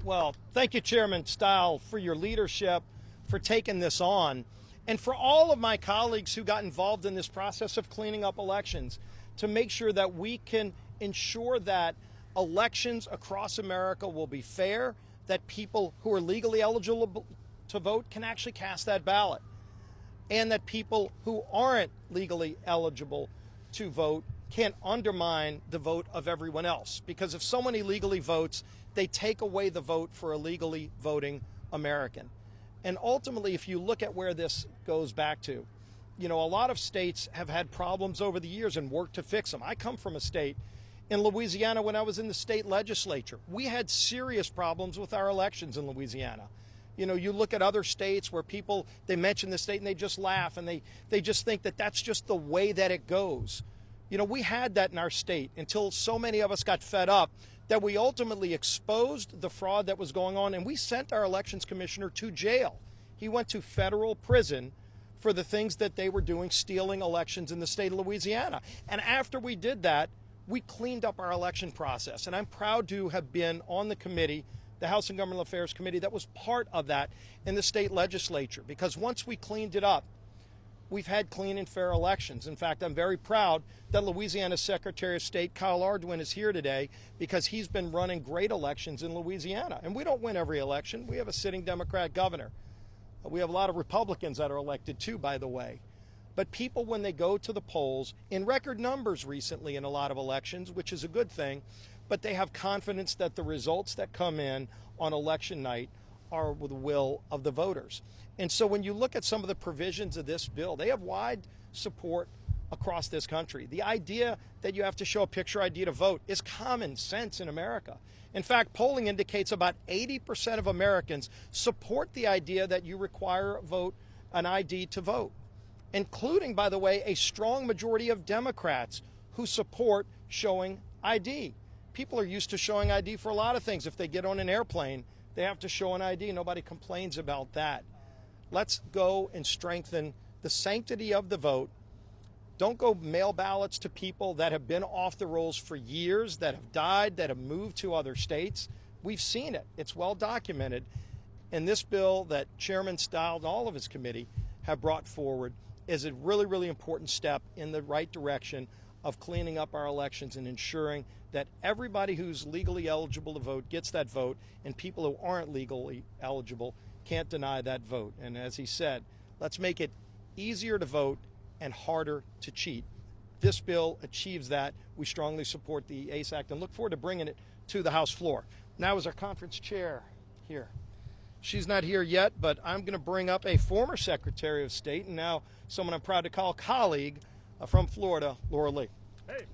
Well, thank you, Chairman Stile, for your leadership, for taking this on, and for all of my colleagues who got involved in this process of cleaning up elections to make sure that we can ensure that elections across America will be fair, that people who are legally eligible to vote can actually cast that ballot, and that people who aren't legally eligible to vote can't undermine the vote of everyone else. Because if someone illegally votes, they take away the vote for a legally voting American. And ultimately, if you look at where this goes back to, a lot of states have had problems over the years and worked to fix them. I come from a state in Louisiana when I was in the state legislature. We had serious problems with our elections in Louisiana. You look at other states where people, they mention the state and they just laugh and they just think that that's just the way that it goes. We had that in our state until so many of us got fed up that we ultimately exposed the fraud that was going on, and we sent our elections commissioner to jail. He went to federal prison for the things that they were doing, stealing elections in the state of Louisiana. And after we did that, we cleaned up our election process. And I'm proud to have been on the committee, the House and Governmental Affairs Committee, that was part of that in the state legislature. Because once we cleaned it up, we've had clean and fair elections. In fact, I'm very proud that Louisiana Secretary of State Kyle Ardoin is here today because he's been running great elections in Louisiana. And we don't win every election. We have a sitting Democrat governor. We have a lot of Republicans that are elected too, by the way. But people, when they go to the polls, in record numbers recently in a lot of elections, which is a good thing, but they have confidence that the results that come in on election night are with the will of the voters. And so when you look at some of the provisions of this bill, they have wide support across this country. The idea that you have to show a picture ID to vote is common sense in America. In fact, polling indicates about 80% of Americans support the idea that you require an ID to vote, including, by the way, a strong majority of Democrats who support showing ID. People are used to showing ID for a lot of things. If they get on an airplane, they have to show an ID. Nobody complains about that. Let's go and strengthen the sanctity of the vote. Don't go mail ballots to people that have been off the rolls for years, that have died, that have moved to other states. We've seen it. It's well documented. And this bill that Chairman Stile and all of his committee have brought forward is a really, really important step in the right direction of cleaning up our elections and ensuring that everybody who's legally eligible to vote gets that vote, and people who aren't legally eligible can't deny that vote. And as he said, let's make it easier to vote and harder to cheat. This bill achieves that. We strongly support the ACE Act and look forward to bringing it to the House floor. Now is our conference chair here. She's not here yet, but I'm going to bring up a former Secretary of State and now someone I'm proud to call colleague from Florida, Laura Lee. Hey.